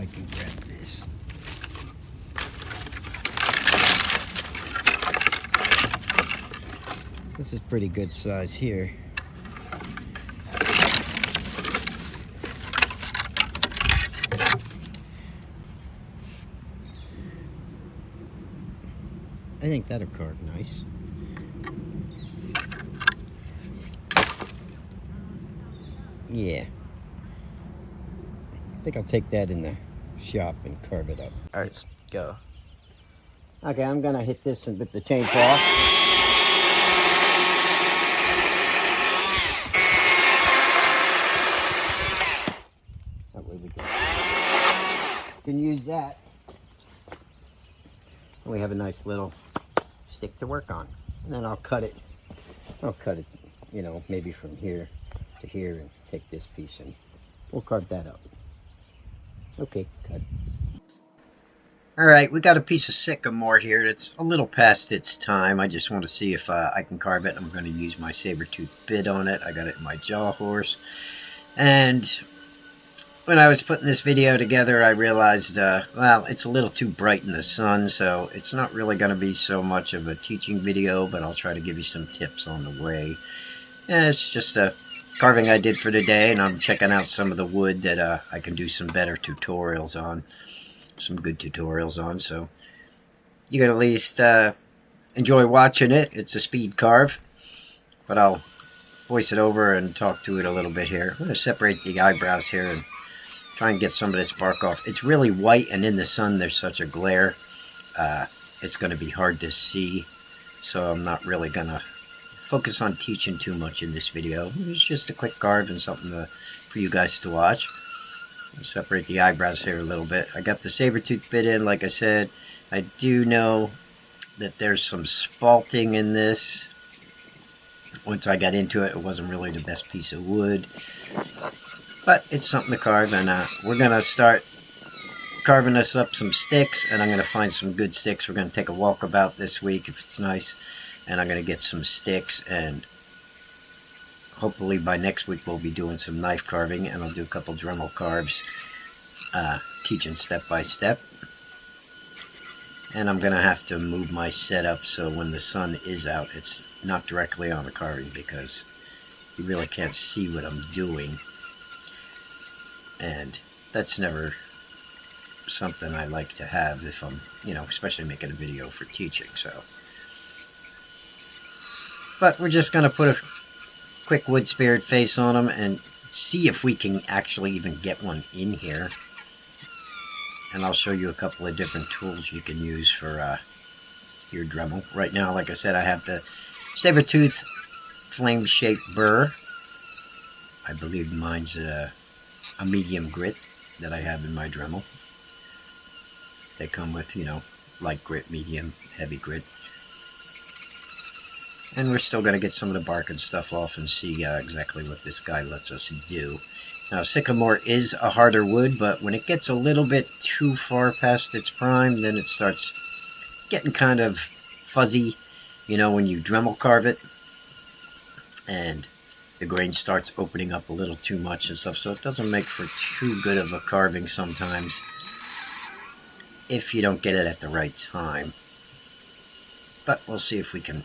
I can grab this. This is pretty good size here. I think that'll carve nice. Yeah. I think I'll take that in the shop and carve it up. All right, let's go. Okay, I'm gonna hit this with the chainsaw. That way we can use that. And we have a nice little stick to work on. And then I'll cut it, you know, maybe from here to here and take this piece and we'll carve that up. Okay, cut. All right, we got a piece of sycamore here. It's a little past its time. I just want to see if I can carve it. I'm going to use my saber-tooth bit on it. I got it in my jaw horse. And when I was putting this video together, I realized, well, it's a little too bright in the sun, so it's not really going to be so much of a teaching video, but I'll try to give you some tips on the way. And it's just a carving I did for today, and I'm checking out some of the wood that I can do some better tutorials on. Some good tutorials on, so you can at least enjoy watching it. It's a speed carve, but I'll voice it over and talk to it a little bit here. I'm going to separate the eyebrows here and try and get some of this bark off. It's really white, and in the sun there's such a glare. It's going to be hard to see, so I'm not really going to focus on teaching too much in this video. It's just a quick carve and something for you guys to watch. I'll separate the eyebrows here a little bit. I got the saber-tooth bit in, like I said. I do know that there's some spalting in this. Once I got into it, it wasn't really the best piece of wood. But it's something to carve, and we're going to start carving us up some sticks, and I'm going to find some good sticks. We're going to take a walkabout this week if it's nice, and I'm going to get some sticks, and hopefully by next week we'll be doing some knife carving, and I'll do a couple Dremel Carves, teaching step by step. And I'm going to have to move my setup so when the sun is out, it's not directly on the carving, because you really can't see what I'm doing. And that's never something I like to have if I'm, you know, especially making a video for teaching, so. But we're just going to put a quick wood spirit face on them and see if we can actually even get one in here. And I'll show you a couple of different tools you can use for your Dremel. Right now, like I said, I have the saber-tooth flame-shaped burr. I believe mine's a medium grit that I have in my Dremel. They come with, you know, light grit, medium, heavy grit. And we're still going to get some of the bark and stuff off and see exactly what this guy lets us do. Now, sycamore is a harder wood, but when it gets a little bit too far past its prime, then it starts getting kind of fuzzy, you know, when you Dremel carve it. And the grain starts opening up a little too much and stuff, so it doesn't make for too good of a carving sometimes if you don't get it at the right time. But we'll see if we can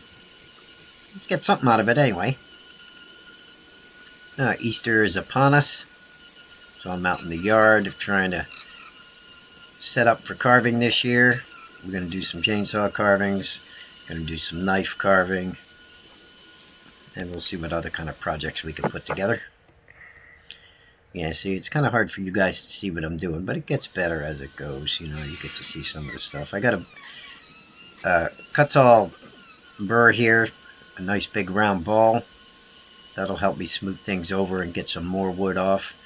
get something out of it anyway. Easter is upon us, so I'm out in the yard trying to set up for carving this year. We're going to do some chainsaw carvings, going to do some knife carving, and we'll see what other kind of projects we can put together. Yeah, see, it's kind of hard for you guys to see what I'm doing, but it gets better as it goes. You know, you get to see some of the stuff. I got a Cuts-all burr here, a nice big round ball. That'll help me smooth things over and get some more wood off.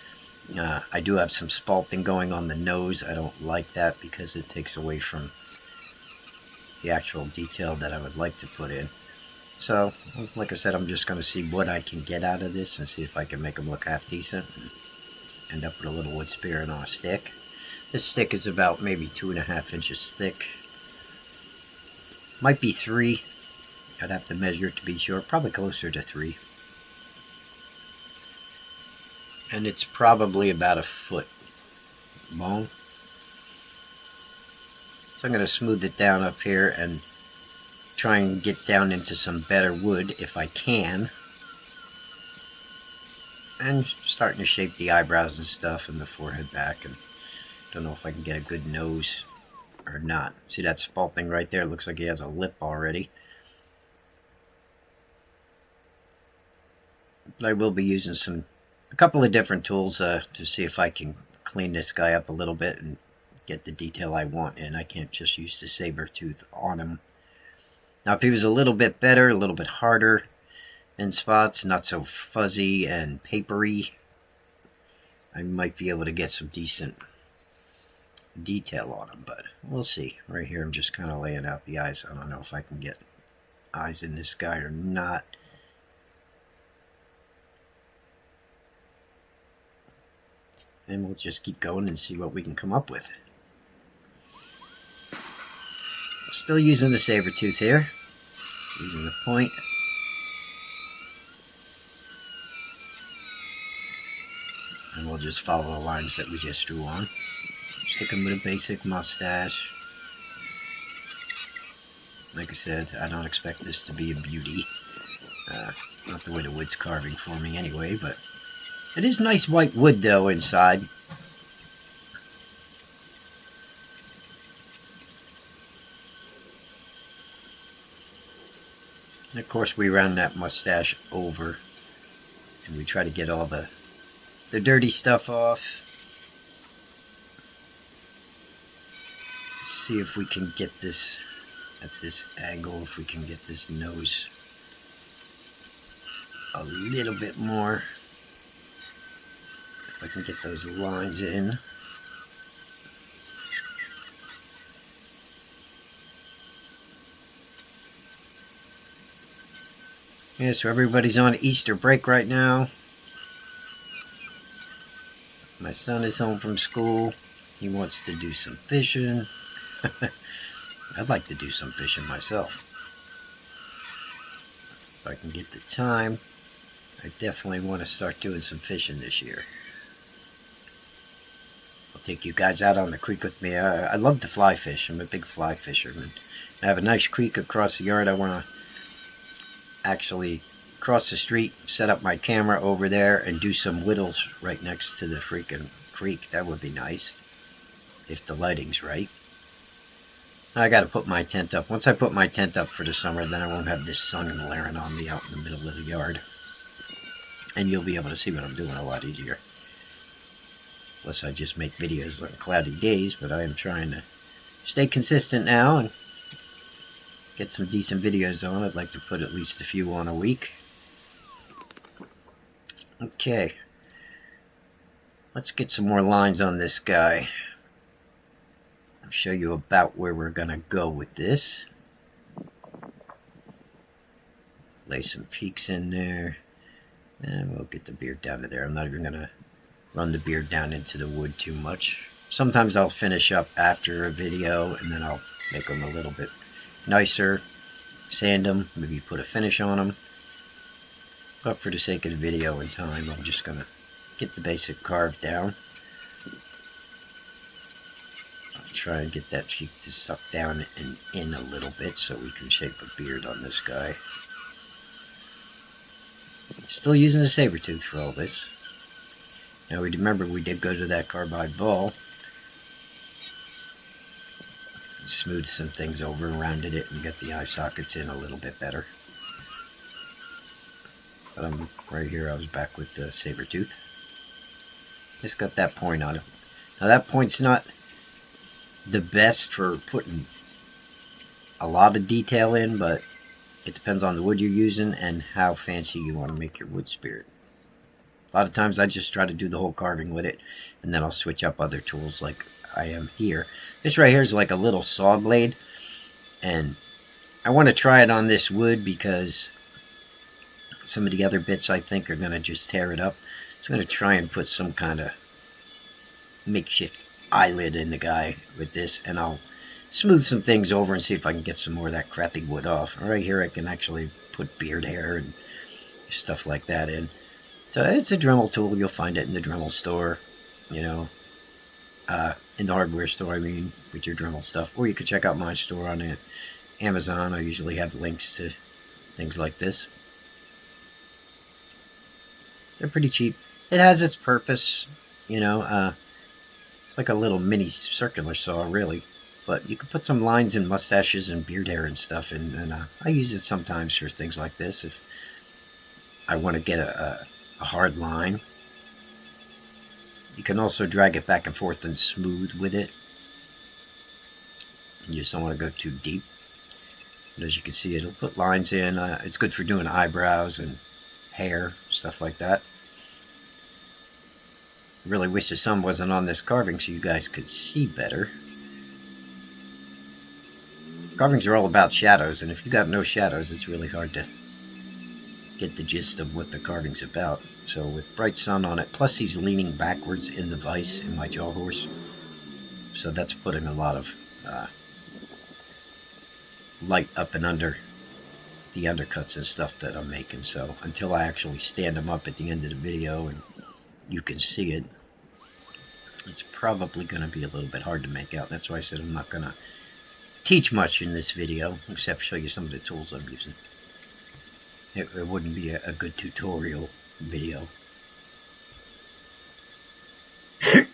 I do have some spalting going on the nose. I don't like that because it takes away from the actual detail that I would like to put in. So, like I said, I'm just going to see what I can get out of this and see if I can make them look half decent and end up with a little wood spirit on a stick. This stick is about maybe 2.5 inches thick. Might be 3. I'd have to measure it to be sure. Probably closer to 3. And it's probably about 1 foot long. So I'm going to smooth it down up here and try and get down into some better wood if I can. And starting to shape the eyebrows and stuff and the forehead back. And don't know if I can get a good nose or not. See that spalt thing right there? It looks like he has a lip already. But I will be using a couple of different tools to see if I can clean this guy up a little bit and get the detail I want in. I can't just use the saber tooth on him. Now if he was a little bit better, a little bit harder in spots, not so fuzzy and papery, I might be able to get some decent detail on him, but we'll see. Right here I'm just kind of laying out the eyes. I don't know if I can get eyes in this guy or not. And we'll just keep going and see what we can come up with. Still using the saber tooth here, using the point. And we'll just follow the lines that we just drew on. Stick him with a basic mustache. Like I said, I don't expect this to be a beauty. Not the way the wood's carving for me anyway, but it is nice white wood though inside. And of course we round that mustache over and we try to get all the dirty stuff off. Let's see if we can get this at this angle, if we can get this nose a little bit more. If I can get those lines in. Yeah, so everybody's on Easter break right now. My son is home from school. He wants to do some fishing. I'd like to do some fishing myself. If I can get the time, I definitely want to start doing some fishing this year. I'll take you guys out on the creek with me. I love to fly fish. I'm a big fly fisherman. I have a nice creek across the yard. I want to actually cross the street, set up my camera over there, and do some whittles right next to the freaking creek. That would be nice, if the lighting's right. I gotta put my tent up. Once I put my tent up for the summer, then I won't have this sun glaring on me out in the middle of the yard. And you'll be able to see what I'm doing a lot easier. Unless I just make videos on cloudy days, but I am trying to stay consistent now and get some decent videos on. I'd like to put at least a few on a week. Okay. Let's get some more lines on this guy. I'll show you about where we're going to go with this. Lay some peaks in there. And we'll get the beard down to there. I'm not even going to run the beard down into the wood too much. Sometimes I'll finish up after a video and then I'll make them a little bit nicer, sand them, maybe put a finish on them. But for the sake of the video and time, I'm just going to get the basic carve down. I'll try and get that cheek to suck down and in a little bit so we can shape a beard on this guy. Still using the saber tooth for all this. Now remember we did go to that carbide ball. Smoothed some things over and rounded it and got the eye sockets in a little bit better. But I'm right here, I was back with the saber tooth. Just got that point on it. Now that point's not the best for putting a lot of detail in, but it depends on the wood you're using and how fancy you want to make your wood spirit. A lot of times I just try to do the whole carving with it, and then I'll switch up other tools like I am here. This right here is like a little saw blade, and I want to try it on this wood because some of the other bits I think are going to just tear it up. So I'm going to try and put some kind of makeshift eyelid in the guy with this, and I'll smooth some things over and see if I can get some more of that crappy wood off. Right here I can actually put beard hair and stuff like that in. So it's a Dremel tool. You'll find it in the Dremel store. You know, in the hardware store, I mean, with your Dremel stuff. Or you could check out my store on Amazon. I usually have links to things like this. They're pretty cheap. It has its purpose, you know. It's like a little mini circular saw, really. But you can put some lines in mustaches and beard hair and stuff, and I use it sometimes for things like this. If I want to get a hard line, you can also drag it back and forth and smooth with it. You just don't want to go too deep. But as you can see, it'll put lines in. It's good for doing eyebrows and hair, stuff like that. I really wish the sun wasn't on this carving so you guys could see better. Carvings are all about shadows, and if you got no shadows, it's really hard to get the gist of what the carving's about. So with bright sun on it, plus he's leaning backwards in the vise in my jaw horse, so that's putting a lot of light up and under the undercuts and stuff that I'm making. So until I actually stand them up at the end of the video and you can see it, it's probably going to be a little bit hard to make out. That's why I said I'm not going to teach much in this video, except show you some of the tools I'm using. It wouldn't be a good tutorial video.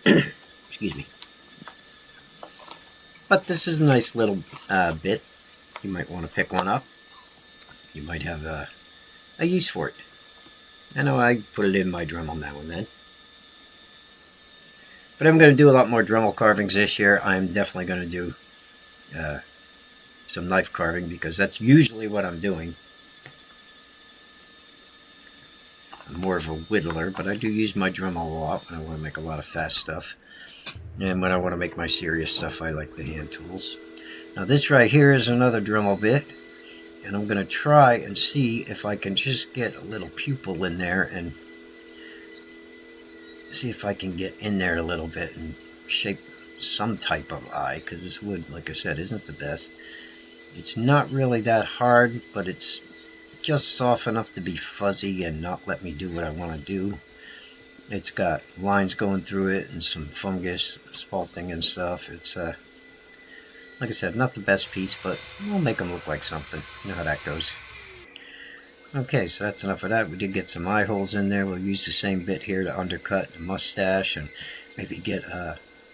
Excuse me. But this is a nice little bit. You might want to pick one up. You might have a use for it. I know I put it in my Dremel now and then. But I'm going to do a lot more Dremel carvings this year. I'm definitely going to do some knife carving, because that's usually what I'm doing. I'm more of a whittler, but I do use my Dremel a lot when I want to make a lot of fast stuff. And when I want to make my serious stuff, I like the hand tools. Now this right here is another Dremel bit, and I'm going to try and see if I can just get a little pupil in there and see if I can get in there a little bit and shape some type of eye, because this wood, like I said, isn't the best. It's not really that hard, but it's just soft enough to be fuzzy and not let me do what I want to do. It's got lines going through it and some fungus spalting and stuff. It's like I said, not the best piece, but we'll make them look like something. You know how that goes. Okay, so that's enough of that. We did get some eye holes in there. We'll use the same bit here to undercut the mustache and maybe get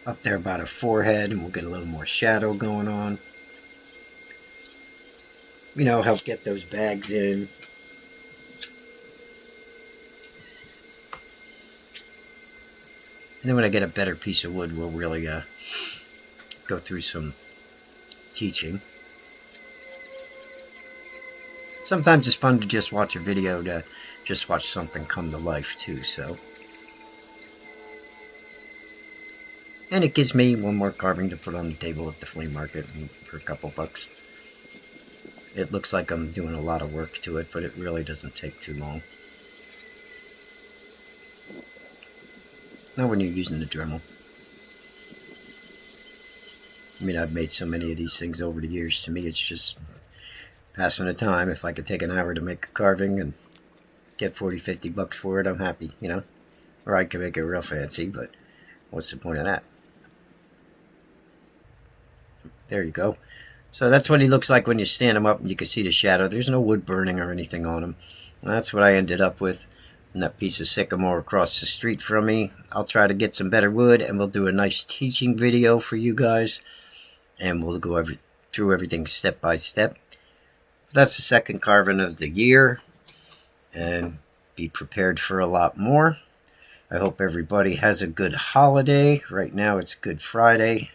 up there about a forehead, and we'll get a little more shadow going on. You know, help get those bags in. And then when I get a better piece of wood, we'll really go through some teaching. Sometimes it's fun to just watch a video, to just watch something come to life too, so. And it gives me one more carving to put on the table at the flea market for a couple bucks. It looks like I'm doing a lot of work to it, but it really doesn't take too long. Not when you're using the Dremel. I mean, I've made so many of these things over the years. To me, it's just passing the time. If I could take an hour to make a carving and get 40, 50 bucks for it, I'm happy, you know? Or I could make it real fancy, but what's the point of that? There you go. So that's what he looks like when you stand him up and you can see the shadow. There's no wood burning or anything on him. And that's what I ended up with. And that piece of sycamore across the street from me. I'll try to get some better wood, and we'll do a nice teaching video for you guys. And we'll go through everything step by step. That's the second carving of the year. And be prepared for a lot more. I hope everybody has a good holiday. Right now it's Good Friday.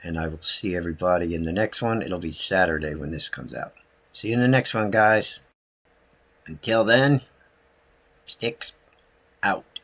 And I will see everybody in the next one. It'll be Saturday when this comes out. See you in the next one, guys. Until then, Sticks out.